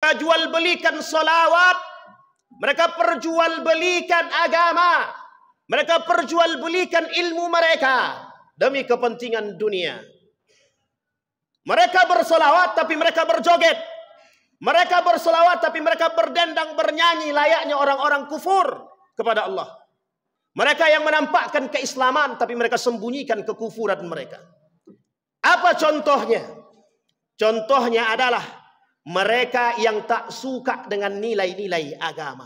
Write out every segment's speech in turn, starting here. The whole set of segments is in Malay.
Mereka jual belikan salawat, mereka perjual belikan agama, mereka perjual belikan ilmu mereka demi kepentingan dunia. Mereka bersolawat tapi mereka berjoget. Mereka bersolawat tapi mereka berdendang bernyanyi layaknya orang-orang kufur kepada Allah. Mereka yang menampakkan keislaman tapi mereka sembunyikan kekufuran mereka. Apa contohnya? Contohnya adalah mereka yang tak suka dengan nilai-nilai agama.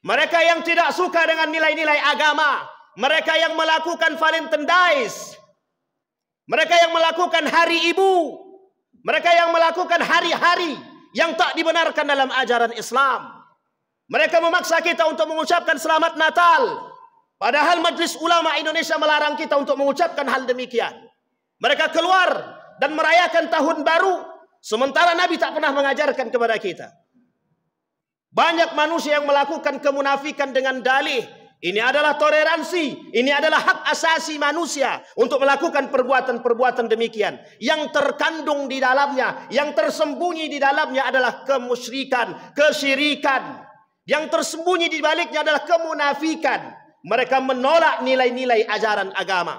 Mereka yang tidak suka dengan nilai-nilai agama. Mereka yang melakukan Valentine Days. Mereka yang melakukan hari ibu. Mereka yang melakukan hari-hari yang tak dibenarkan dalam ajaran Islam. Mereka memaksa kita untuk mengucapkan selamat Natal. Padahal Majlis Ulama Indonesia melarang kita untuk mengucapkan hal demikian. Mereka keluar dan merayakan tahun baru, sementara Nabi tak pernah mengajarkan kepada kita. Banyak manusia yang melakukan kemunafikan dengan dalih, ini adalah toleransi, ini adalah hak asasi manusia untuk melakukan perbuatan-perbuatan demikian. Yang terkandung di dalamnya, yang tersembunyi di dalamnya adalah kemusyrikan, kesyirikan. Yang tersembunyi di baliknya adalah kemunafikan. Mereka menolak nilai-nilai ajaran agama.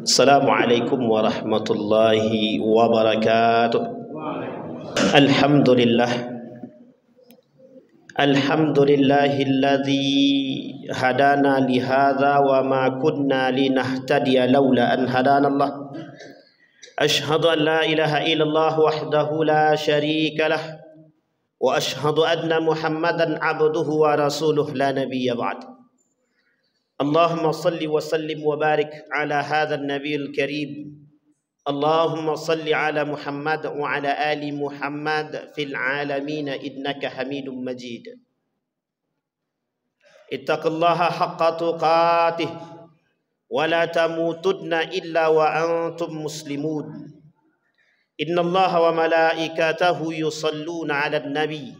Assalamualaikum warahmatullahi wabarakatuh. Alhamdulillahilladzi hadana lihadza wa ma kunna linahtadiya laula an hadanallah. Ashhadu an la ilaha illallah wahdahu la syarika lah wa ashhadu anna Muhammadan abduhu wa rasuluh la nabiyya ba'd. Allahumma salli wa sallim wa barik ala hadzal nabiyil karim. Allahumma salli ala Muhammad wa ala ali Muhammad fil alamin innaka Hamidum Majid. Ittaqullaha haqqa tuqatih wa la tamutunna illa wa antum muslimun. Innallaha wa malaikatahu yusalluna 'alan nabi.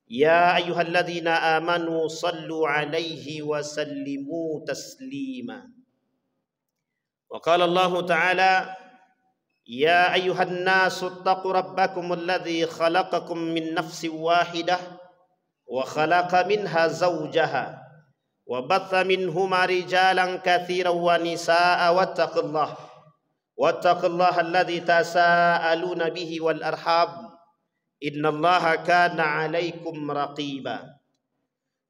Ya ayyuhalladzina amanu sallu 'alaihi wa sallimu taslima. Wa qala Allah ta'ala ya ayyuhan nasu ittaqu rabbakum alladzi khalaqakum min nafsin wahidah wa khalaqa minha zawjaha wa batha minhuma rijalan katsiran wa nisaa'a wattaqullaha alladzi tasaaluna bihi wal arham innallaha kana 'alaikum raqiba.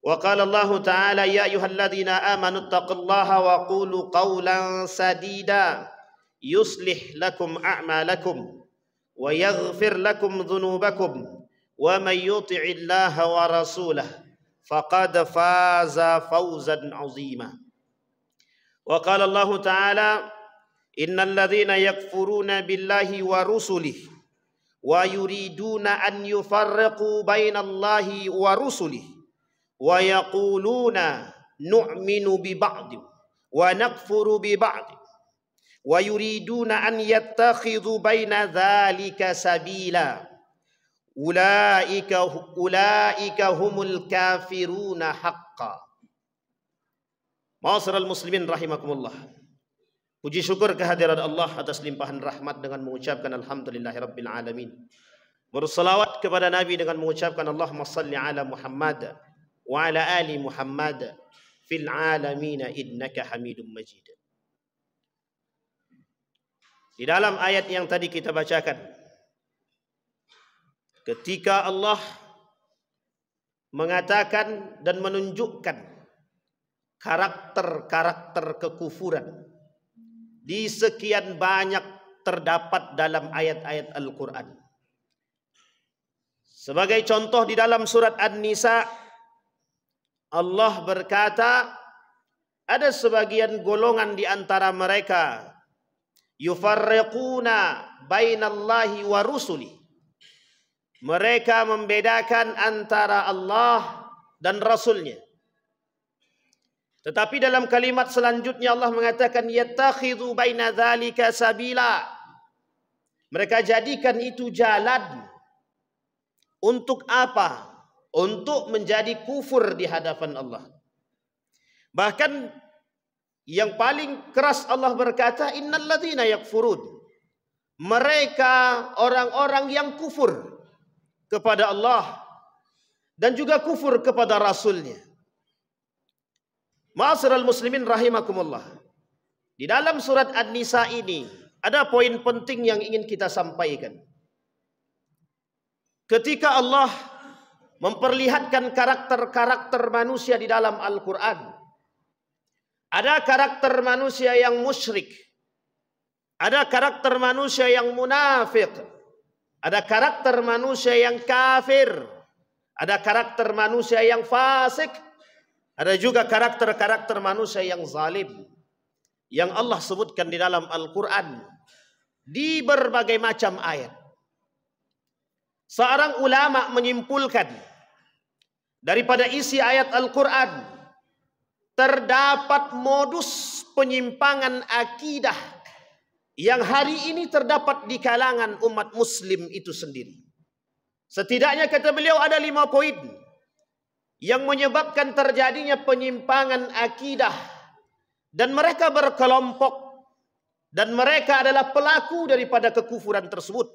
Wa qala Allah ta'ala ya ayyuhalladzina amanu ittaqullaha wa qulu qawlan sadida yuslih lakum a'malakum wa yaghfir lakum dhunubakum wa may yuti'illaha wa rasulahu faqad faza fawzan 'azima. Wa qala Allah ta'ala innal ladzina yakfuruna billahi wa rusulihi wa yuriduna an yufarriqu bainallahi wa rusulihi wa yaquluna nu'minu bi ba'd wa nakfuru bi ba'd wa yuriduna an yattakhidhu baina dzalika sabila ulaika humul kafiruna haqqan. Ma'asyiral muslimin rahimakumullah. Puji syukur kehadiran Allah atas limpahan rahmat dengan mengucapkan alhamdulillahirabbil alamin. Bersalawat kepada Nabi dengan mengucapkan Allahumma salli ala Muhammad wa ala ali Muhammad fil alamin innaka Hamidum Majid. Di dalam ayat yang tadi kita bacakan, ketika Allah mengatakan dan menunjukkan karakter-karakter kekufuran di sekian banyak terdapat dalam ayat-ayat Al-Quran. Sebagai contoh di dalam surat An-Nisa, Allah berkata, ada sebagian golongan di antara mereka yufarriquna bainallahi wa rusuli. Mereka membedakan antara Allah dan Rasulnya. Tetapi dalam kalimat selanjutnya Allah mengatakan yattakhidhu baina dzalika sabila. Mereka jadikan itu jalan. Untuk apa? untuk menjadi kufur di hadapan Allah. Bahkan yang paling keras Allah berkata, innal ladzina yakfurun, mereka orang-orang yang kufur kepada Allah dan juga kufur kepada Rasulnya. Ma'asyiral muslimin rahimakumullah. Di dalam surat An-Nisa ini ada poin penting yang ingin kita sampaikan. Ketika Allah memperlihatkan karakter-karakter manusia di dalam Al-Quran, ada karakter manusia yang musyrik, ada karakter manusia yang munafik, ada karakter manusia yang kafir, ada karakter manusia yang fasik, ada juga karakter-karakter manusia yang zalim yang Allah sebutkan di dalam Al-Quran di berbagai macam ayat. Seorang ulama menyimpulkan daripada isi ayat Al-Quran, terdapat modus penyimpangan akidah yang hari ini terdapat di kalangan umat muslim itu sendiri. Setidaknya kata beliau ada 5 poin yang menyebabkan terjadinya penyimpangan akidah, dan mereka berkelompok, dan mereka adalah pelaku daripada kekufuran tersebut.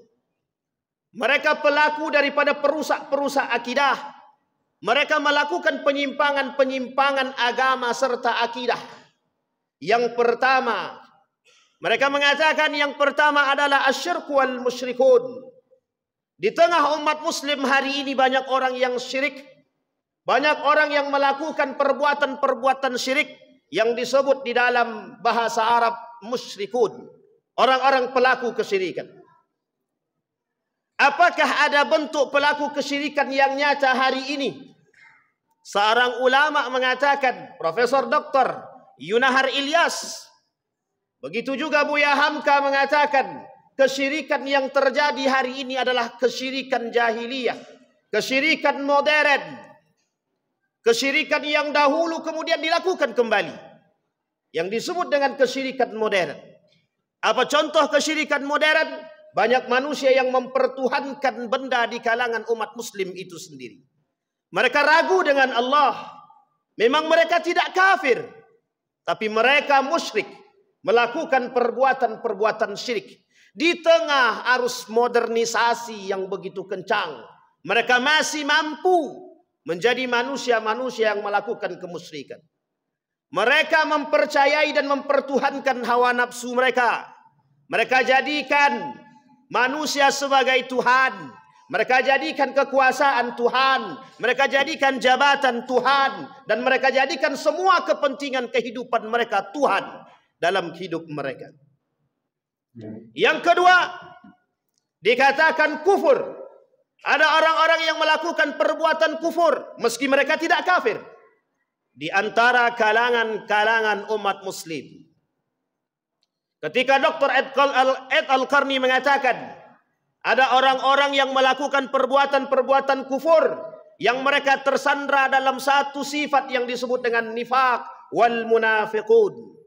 Mereka pelaku daripada perusak-perusak akidah. Mereka melakukan penyimpangan-penyimpangan agama serta akidah. Yang pertama, mereka mengatakan yang pertama adalah asyirku wal musyrikun. Di tengah umat muslim hari ini banyak orang yang syirik, banyak orang yang melakukan perbuatan-perbuatan syirik yang disebut di dalam bahasa Arab musyrikun, orang-orang pelaku kesyirikan. Apakah ada bentuk pelaku kesyirikan yang nyata hari ini? Seorang ulama mengatakan, Profesor Dr. Yunahar Ilyas, begitu juga Buya Hamka mengatakan, kesyirikan yang terjadi hari ini adalah kesyirikan jahiliyah, kesyirikan modern, kesyirikan yang dahulu kemudian dilakukan kembali, yang disebut dengan kesyirikan modern. Apa contoh kesyirikan modern? Banyak manusia yang mempertuhankan benda di kalangan umat muslim itu sendiri. Mereka ragu dengan Allah. Memang mereka tidak kafir, tapi mereka musyrik, melakukan perbuatan-perbuatan syirik. Di tengah arus modernisasi yang begitu kencang, mereka masih mampu menjadi manusia-manusia yang melakukan kemusyrikan. Mereka mempercayai dan mempertuhankan hawa nafsu mereka. Mereka jadikan manusia sebagai Tuhan. Mereka jadikan kekuasaan Tuhan. Mereka jadikan jabatan Tuhan. Dan mereka jadikan semua kepentingan kehidupan mereka Tuhan dalam hidup mereka. Yang kedua, dikatakan kufur. Ada orang-orang yang melakukan perbuatan kufur meski mereka tidak kafir di antara kalangan umat muslim. Ketika Dr. Ed Al-Qarni mengatakan ada orang-orang yang melakukan perbuatan-perbuatan kufur yang mereka tersandra dalam satu sifat yang disebut dengan nifaq wal munafiqun.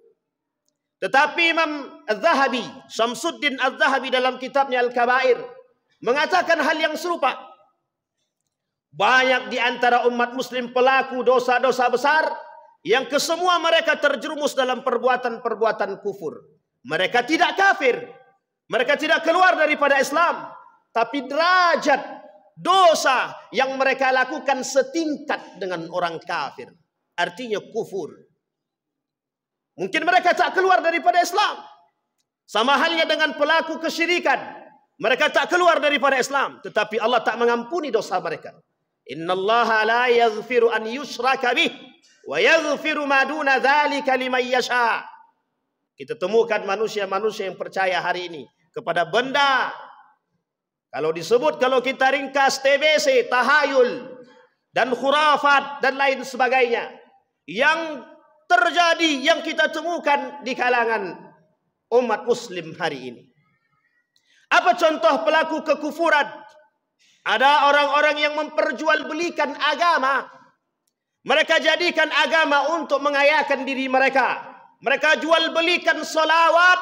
Tetapi Imam Az-Zahabi, Syamsuddin Az-Zahabi dalam kitabnya Al-Kabair mengatakan hal yang serupa. Banyak di antara umat muslim pelaku dosa-dosa besar yang kesemua mereka terjerumus dalam perbuatan-perbuatan kufur. Mereka tidak kafir, mereka tidak keluar daripada Islam, tapi derajat dosa yang mereka lakukan setingkat dengan orang kafir. Artinya kufur. Mungkin mereka tak keluar daripada Islam. Sama halnya dengan pelaku kesyirikan. Mereka tak keluar daripada Islam, tetapi Allah tak mengampuni dosa mereka. Innallaha la yaghfiru an yushraka bih wa yaghfiru ma duna dzalika liman yasha. Kita temukan manusia-manusia yang percaya hari ini kepada benda. Kalau disebut, kalau kita ringkas, TBC, tahayul dan khurafat dan lain sebagainya yang terjadi, yang kita temukan di kalangan umat muslim hari ini. Apa contoh pelaku kekufuran? Ada orang-orang yang memperjualbelikan agama. Mereka jadikan agama untuk mengayakan diri mereka. Mereka jual belikan solawat.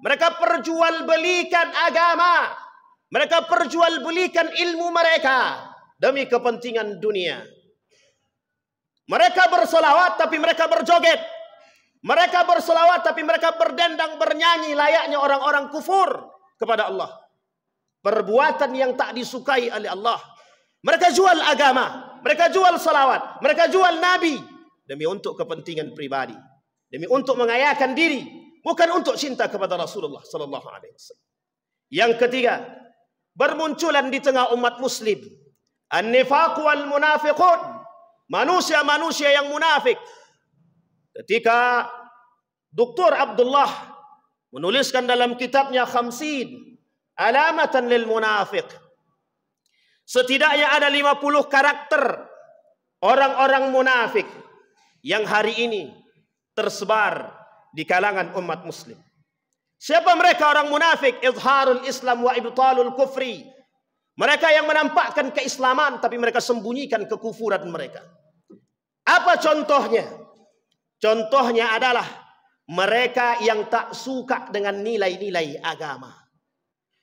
Mereka perjual belikan agama. Mereka perjual belikan ilmu mereka. demi kepentingan dunia. Mereka bersolawat tapi mereka berjoget. Mereka bersolawat tapi mereka berdendang bernyanyi layaknya orang-orang kufur kepada Allah. Perbuatan yang tak disukai oleh Allah. Mereka jual agama, mereka jual salawat, mereka jual nabi demi untuk kepentingan pribadi, demi untuk mengayakan diri, bukan untuk cinta kepada Rasulullah sallallahu alaihi wasallam. Yang ketiga, bermunculan di tengah umat muslim an-nifaq wal munafiqun, manusia-manusia yang munafik. Ketika Dr. Abdullah menuliskan dalam kitabnya 50 alamatan lil munafiq, setidaknya ada 50 karakter orang-orang munafik yang hari ini tersebar di kalangan umat muslim. Siapa mereka orang munafik? Izharul Islam wa ibtalul kufri. Mereka yang menampakkan keislaman tapi mereka sembunyikan kekufuran mereka. Apa contohnya? Contohnya adalah mereka yang tak suka dengan nilai-nilai agama.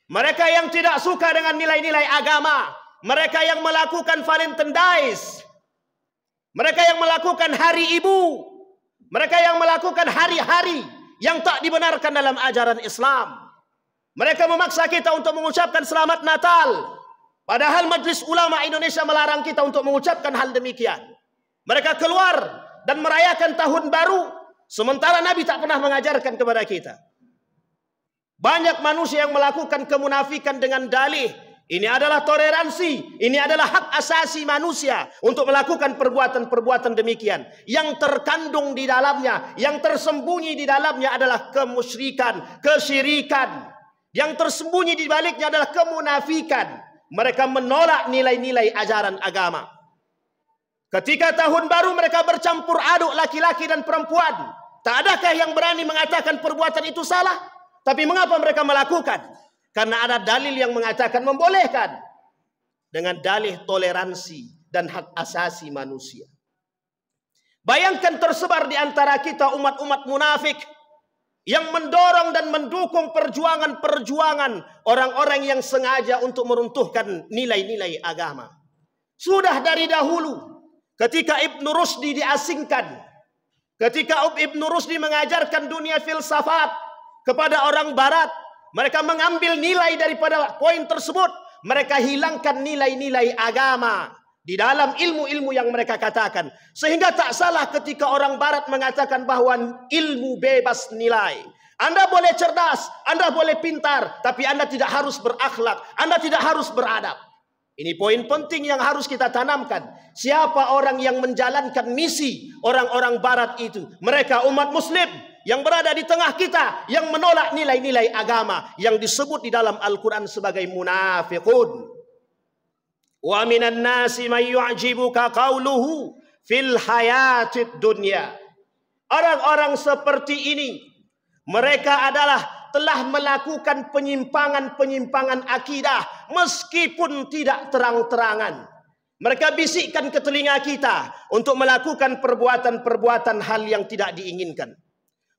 Mereka yang tidak suka dengan nilai-nilai agama. Mereka yang melakukan Valentine Days. Mereka yang melakukan hari ibu. Mereka yang melakukan hari-hari yang tak dibenarkan dalam ajaran Islam. Mereka memaksa kita untuk mengucapkan selamat Natal. Padahal Majlis Ulama Indonesia melarang kita untuk mengucapkan hal demikian. Mereka keluar dan merayakan tahun baru. Sementara Nabi tak pernah mengajarkan kepada kita. Banyak manusia yang melakukan kemunafikan dengan dalih ini adalah toleransi, ini adalah hak asasi manusia untuk melakukan perbuatan-perbuatan demikian. Yang terkandung di dalamnya, yang tersembunyi di dalamnya adalah kemusyrikan, kesyirikan. Yang tersembunyi di baliknya adalah kemunafikan. Mereka menolak nilai-nilai ajaran agama. Ketika tahun baru mereka bercampur aduk laki-laki dan perempuan. Tak adakah yang berani mengatakan perbuatan itu salah? Tapi mengapa mereka melakukan? Karena ada dalil yang mengatakan membolehkan. Dengan dalih toleransi dan hak asasi manusia. Bayangkan tersebar di antara kita umat-umat munafik yang mendorong dan mendukung perjuangan-perjuangan orang-orang yang sengaja untuk meruntuhkan nilai-nilai agama. Sudah dari dahulu ketika Ibn Rusdi diasingkan, ketika Ibn Rusdi mengajarkan dunia filsafat kepada orang barat, mereka mengambil nilai daripada poin tersebut. Mereka hilangkan nilai-nilai agama di dalam ilmu-ilmu yang mereka katakan. Sehingga tak salah ketika orang barat mengatakan bahwa ilmu bebas nilai. Anda boleh cerdas, Anda boleh pintar, tapi Anda tidak harus berakhlak, Anda tidak harus beradab. Ini poin penting yang harus kita tanamkan. Siapa orang yang menjalankan misi orang-orang barat itu? Mereka umat muslim yang berada di tengah kita, yang menolak nilai-nilai agama yang disebut di dalam Al-Quran sebagai munafiqun. Wa minan nasi man yu'jibuka qawluhu fil hayatid dunya. Orang-orang seperti ini, mereka adalah telah melakukan penyimpangan-penyimpangan akidah meskipun tidak terang-terangan. Mereka bisikkan ke telinga kita untuk melakukan perbuatan-perbuatan hal yang tidak diinginkan.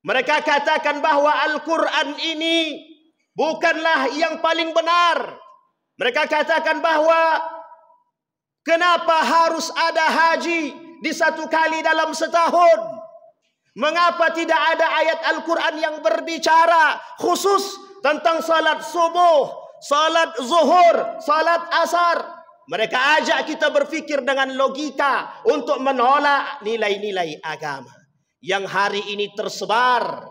Mereka katakan bahwa Al-Quran ini bukanlah yang paling benar. Mereka katakan bahwa kenapa harus ada haji di satu kali dalam setahun? Mengapa tidak ada ayat Al-Quran yang berbicara khusus tentang salat subuh, salat zuhur, salat asar? Mereka ajak kita berfikir dengan logika untuk menolak nilai-nilai agama yang hari ini tersebar.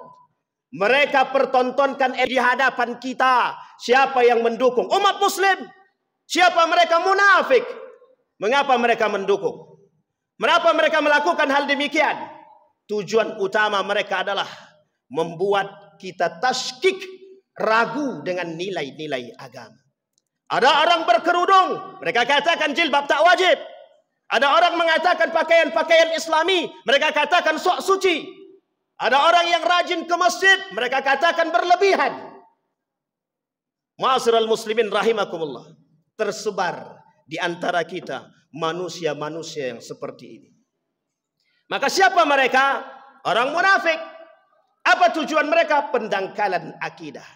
Mereka pertontonkan di hadapan kita siapa yang mendukung umat muslim, siapa mereka munafik. Mengapa mereka mendukung? Mengapa mereka melakukan hal demikian? Tujuan utama mereka adalah membuat kita tasykik, ragu dengan nilai-nilai agama. Ada orang berkerudung, mereka katakan jilbab tak wajib. Ada orang mengatakan pakaian-pakaian Islami, mereka katakan sok suci. Ada orang yang rajin ke masjid, mereka katakan berlebihan. Ma'asyiral muslimin rahimakumullah. Tersebar di antara kita manusia-manusia yang seperti ini. Maka siapa mereka? Orang munafik. Apa tujuan mereka? Pendangkalan akidah.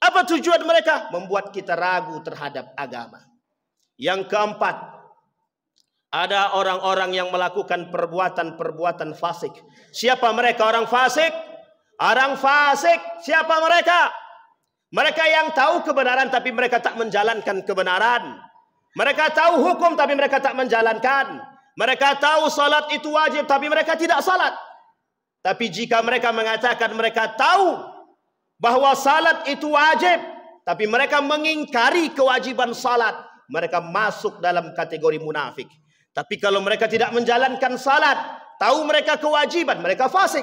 Apa tujuan mereka? Membuat kita ragu terhadap agama. Yang keempat, Ada orang-orang yang melakukan perbuatan-perbuatan fasik. Siapa mereka orang fasik? Orang fasik, siapa mereka? Mereka yang tahu kebenaran tapi mereka tak menjalankan kebenaran. Mereka tahu hukum tapi mereka tak menjalankan. Mereka tahu salat itu wajib tapi mereka tidak salat. Tapi jika mereka mengatakan mereka tahu bahwa salat itu wajib, tapi mereka mengingkari kewajiban salat, mereka masuk dalam kategori munafik. Tapi kalau mereka tidak menjalankan salat, tahu mereka kewajiban, mereka fasik.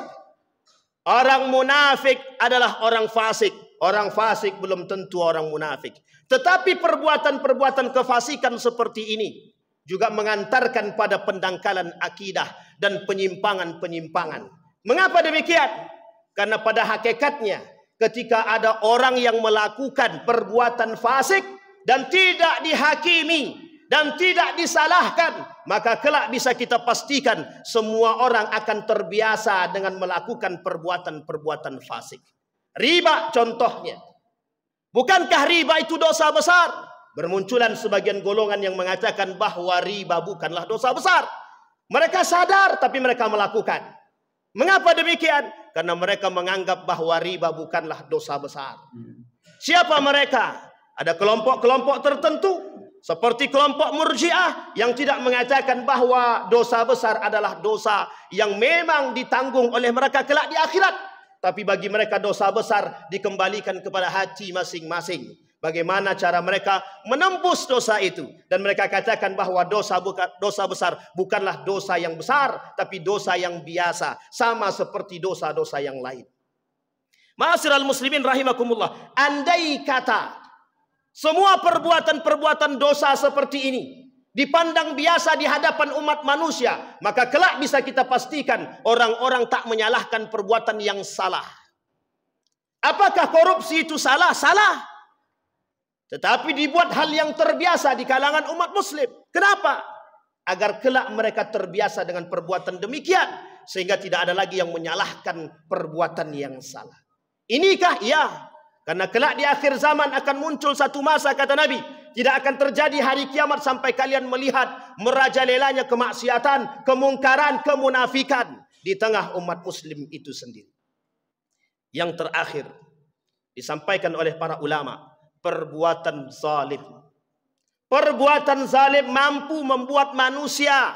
Orang munafik adalah orang fasik. Orang fasik belum tentu orang munafik. Tetapi perbuatan-perbuatan kefasikan seperti ini juga mengantarkan pada pendangkalan akidah dan penyimpangan-penyimpangan. Mengapa demikian? Karena pada hakikatnya ketika ada orang yang melakukan perbuatan fasik dan tidak dihakimi dan tidak disalahkan, maka kelak bisa kita pastikan semua orang akan terbiasa dengan melakukan perbuatan-perbuatan fasik. Riba contohnya. Bukankah riba itu dosa besar? Bermunculan sebagian golongan yang mengatakan bahwa riba bukanlah dosa besar. Mereka sadar tapi mereka melakukan. Mengapa demikian? Karena mereka menganggap bahwa riba bukanlah dosa besar. Siapa mereka? Ada kelompok-kelompok tertentu seperti kelompok Murji'ah yang tidak mengatakan bahwa dosa besar adalah dosa yang memang ditanggung oleh mereka kelak di akhirat. Tapi bagi mereka dosa besar dikembalikan kepada hati masing-masing. Bagaimana cara mereka menembus dosa itu? Dan mereka katakan bahwa dosa besar bukanlah dosa yang besar, tapi dosa yang biasa, sama seperti dosa-dosa yang lain. Ma'asyiral muslimin rahimakumullah, andai kata semua perbuatan-perbuatan dosa seperti ini dipandang biasa di hadapan umat manusia, maka kelak bisa kita pastikan orang-orang tak menyalahkan perbuatan yang salah. Apakah korupsi itu salah? Salah. Tetapi dibuat hal yang terbiasa di kalangan umat muslim. Kenapa? Agar kelak mereka terbiasa dengan perbuatan demikian, sehingga tidak ada lagi yang menyalahkan perbuatan yang salah. Inikah? Ya. Karena kelak di akhir zaman akan muncul satu masa, kata Nabi, tidak akan terjadi hari kiamat sampai kalian melihat merajalelanya kemaksiatan, kemungkaran, kemunafikan di tengah umat muslim itu sendiri. Yang terakhir disampaikan oleh para ulama, perbuatan zalim. Perbuatan zalim mampu membuat manusia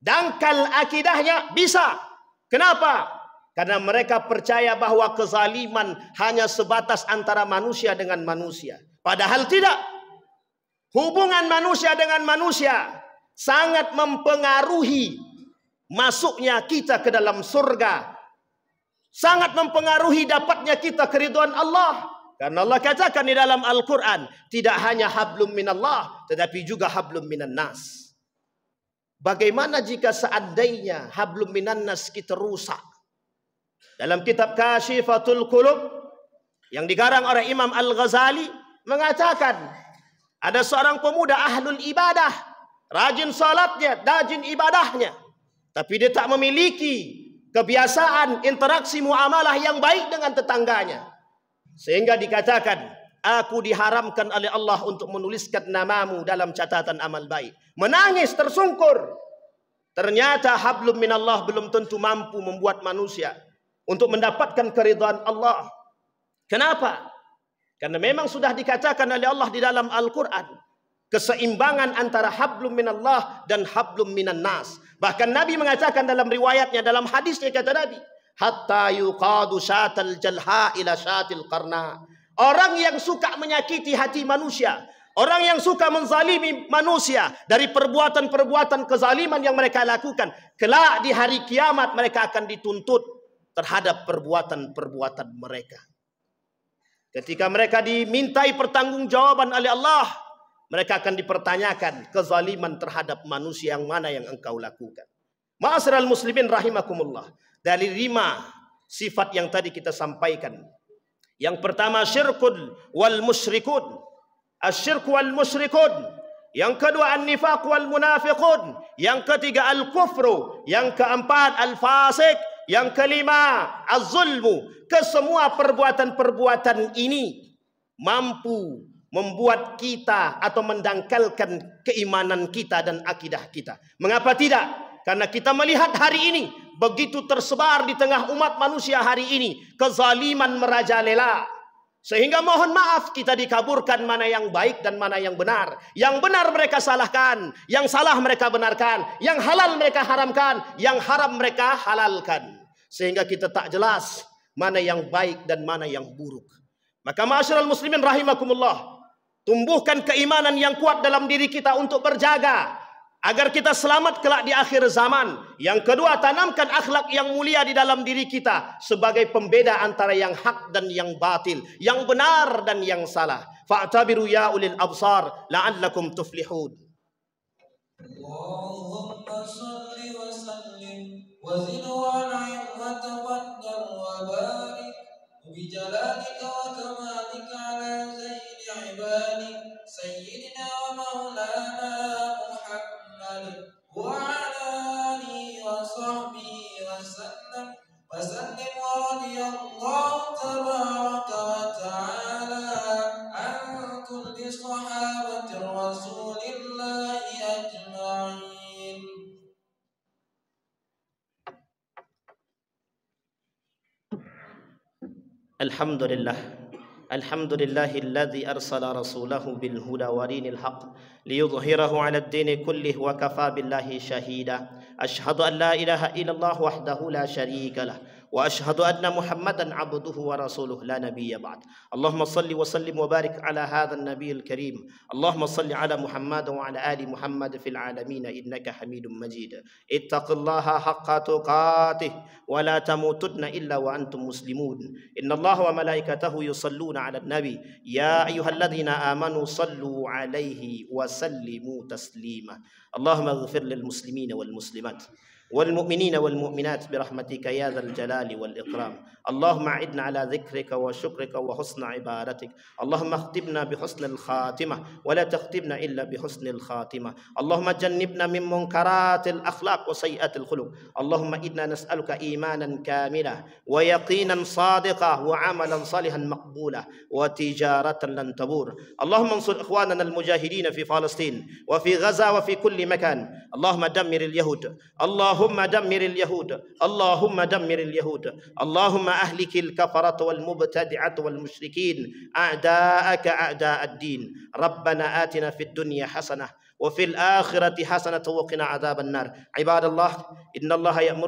dangkal akidahnya, bisa. Kenapa? Karena mereka percaya bahwa kezaliman hanya sebatas antara manusia dengan manusia. Padahal tidak. Hubungan manusia dengan manusia sangat mempengaruhi masuknya kita ke dalam surga. Sangat mempengaruhi dapatnya kita keridhaan Allah. Karena Allah katakan di dalam Al-Quran, tidak hanya hablum minallah, tetapi juga hablum minan nas. Bagaimana jika seandainya hablum minan nas kita rusak? Dalam kitab Kashifatul Qulub yang dikarang oleh Imam Al-Ghazali mengatakan ada seorang pemuda ahlul ibadah, rajin salatnya, rajin ibadahnya, tapi dia tak memiliki kebiasaan interaksi muamalah yang baik dengan tetangganya, sehingga dikatakan aku diharamkan oleh Allah untuk menuliskan namamu dalam catatan amal baik. Menangis tersungkur. Ternyata hablum minallah belum tentu mampu membuat manusia untuk mendapatkan keridhaan Allah. Kenapa? Karena memang sudah dikatakan oleh Allah di dalam Al-Quran, keseimbangan antara hablum minallah dan hablum minan nas. Bahkan Nabi mengatakan dalam riwayatnya, dalam hadisnya kata Nabi, hatta yuqadu syatal jalha ila syatil qarna. Orang yang suka menyakiti hati manusia, orang yang suka menzalimi manusia dari perbuatan-perbuatan kezaliman yang mereka lakukan, kelak di hari kiamat mereka akan dituntut terhadap perbuatan-perbuatan mereka. Ketika mereka dimintai pertanggungjawaban oleh Allah, mereka akan dipertanyakan kezaliman terhadap manusia yang mana yang engkau lakukan. Ma'asyiral muslimin rahimakumullah. Dari 5 sifat yang tadi kita sampaikan. Yang pertama syirkun wal musyrikun. Asyirku wal musyrikun. Yang kedua an-nifaq wal munafiqun. Yang ketiga al-kufru. Yang keempat al-fasik. Yang kelima az-zulmu. Kesemua perbuatan-perbuatan ini mampu membuat kita atau mendangkalkan keimanan kita dan akidah kita. Mengapa tidak? Karena kita melihat hari ini begitu tersebar di tengah umat manusia hari ini kezaliman merajalela. Sehingga mohon maaf kita dikaburkan mana yang baik dan mana yang benar. Yang benar mereka salahkan, yang salah mereka benarkan, yang halal mereka haramkan, yang haram mereka halalkan. Sehingga kita tak jelas mana yang baik dan mana yang buruk. Maka ma'asyiral muslimin rahimakumullah, tumbuhkan keimanan yang kuat dalam diri kita untuk berjaga agar kita selamat kelak di akhir zaman. Yang kedua, tanamkan akhlak yang mulia di dalam diri kita sebagai pembeda antara yang hak dan yang batil, yang benar dan yang salah. Fa'tabiru ya ulil absar la'allakum tuflihun. Allahumma salli wa sallim wa zid wa na'im wa tawaddal wa barik bi jalalika wa kamalika ala zaini ibadik sayyidina wa maulana وعلى آله وصحبه وسلم ورضي الله تبارك وتعالى عن كل صحابة رسول الله أجمعين. الحمد لله الذي أرسل رسوله بالهدى ودين الحق ليظهره على الدين كله وكفى بالله شهيدا. أشهد أن لا إله إلا الله وحده لا شريك له وأشهد أن محمدا عبده ورسوله لا نبي بعد. اللهم صل وسلم وبارك على هذا النبي الكريم. اللهم صل على محمد وعلى آل محمد في العالمين إنك حميد مجيد. اتق الله حق تقاته ولا تموتن إلا وأنتم مسلمون. إن الله وملائكته يصلون على النبي يا أيها الذين آمنوا صلوا عليه وسلموا تسليما. اللهم اغفر للمسلمين والمسلمات والمؤمنين والمؤمنات برحمتك يا ذا الجلال والإكرام. اللهم أعدنا على ذكرك وشكرك وحسن عبادتك. اللهم اختمنا بحسن الخاتمة ولا تختمنا إلا بحسن الخاتمة. اللهم جنبنا من منكرات الأخلاق وسيئات الخلق. اللهم إنا نسألك إيمانا كاملا ويقينا صادقا وعملا صالحا مقبولا وتجارة لن تبور. اللهم انصر إخواننا المجاهدين في فلسطين وفي غزة وفي كل مكان. اللهم دمر اليهود، اللهم دمر اليهود، اللهم دمر اليهود، اللهم أهلك الكفرة والمبتدعة والمشركين أعداءك أعداء الدين. ربنا آتنا في الدنيا حسنة وفي الآخرة حسنة وقنا عذاب النار. عباد الله، إن الله يأمر